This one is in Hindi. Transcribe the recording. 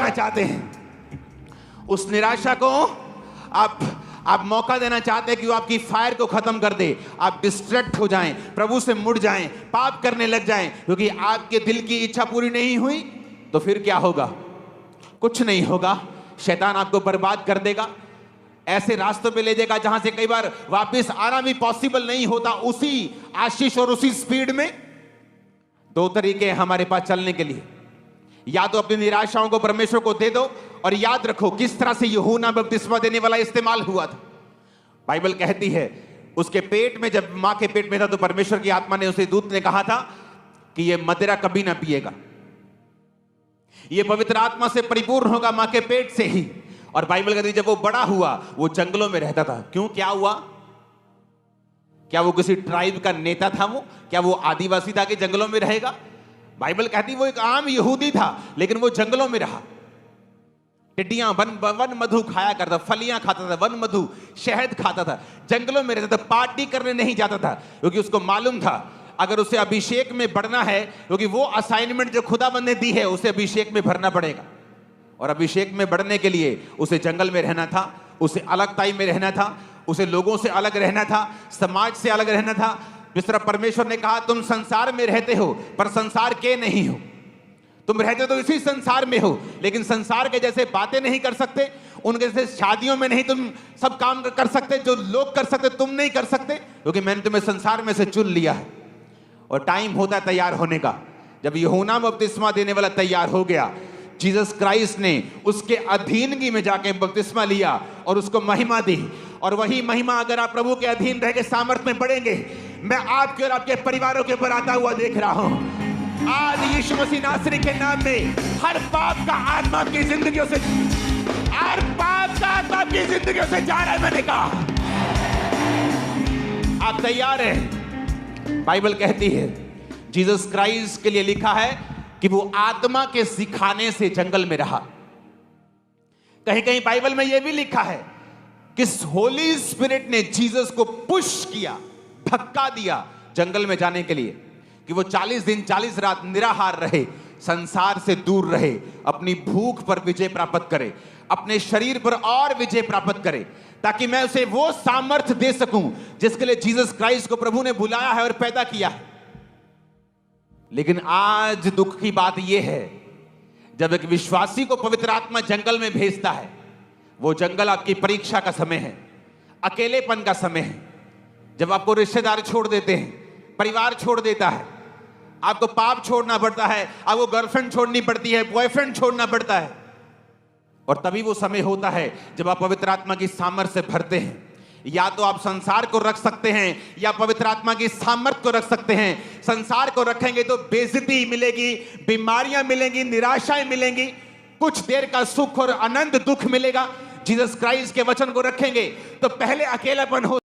करना चाहते हैं, उस निराशा को आप मौका देना चाहते हैं कि वो आपकी फायर को खत्म कर दे, आप डिस्ट्रैक्ट हो जाएं, प्रभु से मुड़ जाएं, पाप करने लग जाएं, क्योंकि आपके दिल की इच्छा पूरी नहीं हुई तो फिर क्या होगा? कुछ नहीं होगा। शैतान आपको बर्बाद कर देगा, ऐसे रास्तों पे ले जाएगा जहां से कई बार वापस आना भी पॉसिबल नहीं होता। उसी आशीष और उसी स्पीड में दो तरीके हैं हमारे पास चलने के लिए, या तो अपनी निराशाओं को परमेश्वर को दे दो, और याद रखो किस तरह से यूहन्ना बपतिस्मा देने वाला इस्तेमाल हुआ था। बाइबल कहती है उसके पेट में, जब मां के पेट में था तो परमेश्वर की आत्मा ने, उसे दूत ने कहा था कि ये मदिरा कभी ना पिएगा, ये पवित्र आत्मा से परिपूर्ण होगा मां के पेट से ही। और बाइबल कहती है जब वो बड़ा हुआ वो जंगलों में रहता था। क्यों? क्या हुआ? क्या वो किसी ट्राइब का नेता था? क्या वो आदिवासी था कि जंगलों में रहेगा? बाइबल कहती वो एक आम यहूदी था, लेकिन वो जंगलों में रहा। टिड्डियां वन मधु खाया करता, फलियां खाता था, वन मधु शहद खाता था, जंगलों में रहता था, पार्टी करने नहीं जाता था, क्योंकि उसको मालूम था अगर उसे अभिषेक में बढ़ना है, क्योंकि वो असाइनमेंट जो खुदाबंद ने दी है उसे अभिषेक में भरना पड़ेगा, और अभिषेक में बढ़ने के लिए उसे जंगल में रहना था, उसे अलगताई में रहना था, उसे लोगों से अलग रहना था, समाज से अलग रहना था। जिस तरह परमेश्वर ने कहा तुम संसार में रहते हो पर संसार के नहीं हो, तुम रहते तो इसी संसार में हो, लेकिन संसार के जैसे बातें नहीं कर सकते, उनके जैसे शादियों में नहीं तुम सब काम कर सकते, जो लोग कर सकते तुम नहीं कर सकते, क्योंकि मैंने तुम्हें संसार में से चुन लिया है। और टाइम होता है तैयार होने का। जब यूहन्ना बपतिस्मा देने वाला तैयार हो गया, जीसस क्राइस्ट ने उसके अधीनगी में जाके बपतिस्मा लिया और उसको महिमा दी, और वही महिमा अगर आप प्रभु के अधीन रह के सामर्थ में बढ़ेंगे, मैं आपके और आपके परिवारों के ऊपर आता हुआ देख रहा हूं। आज यीशु मसीह नासरी के नाम में हर पाप का आत्मा आपकी जिंदगियों से, हर पाप का आत्मा आपकी जिंदगियों से जा रहा है। मैंने कहा आप तैयार हैं? बाइबल कहती है जीसस क्राइस्ट के लिए लिखा है कि वो आत्मा के सिखाने से जंगल में रहा। कहीं कहीं बाइबल में यह भी लिखा है कि होली स्पिरिट ने जीसस को पुश किया, धक्का दिया जंगल में जाने के लिए, कि वो 40 दिन 40 रात निराहार रहे, संसार से दूर रहे, अपनी भूख पर विजय प्राप्त करे, अपने शरीर पर और विजय प्राप्त करे, ताकि मैं उसे वो सामर्थ्य दे सकूं जिसके लिए जीसस क्राइस्ट को प्रभु ने बुलाया है और पैदा किया है। लेकिन आज दुख की बात यह है, जब एक विश्वासी को पवित्र आत्मा जंगल में भेजता है, वो जंगल आपकी परीक्षा का समय है, अकेलेपन का समय है, जब आपको रिश्तेदार छोड़ देते हैं, परिवार छोड़ देता है, आपको पाप छोड़ना पड़ता है, आपको गर्लफ्रेंड छोड़नी पड़ती है, बॉयफ्रेंड छोड़ना पड़ता है, और तभी वो समय होता है जब आप पवित्र आत्मा की सामर्थ्य से भरते हैं। या तो आप संसार को रख सकते हैं या पवित्र आत्मा की सामर्थ्य को रख सकते हैं। संसार को रखेंगे तो बेइज्जती मिलेगी, बीमारियां मिलेंगी, निराशाएं मिलेंगी, कुछ देर का सुख और आनंद दुख मिलेगा। जीसस क्राइस्ट के वचन को रखेंगे तो पहले अकेलापन हो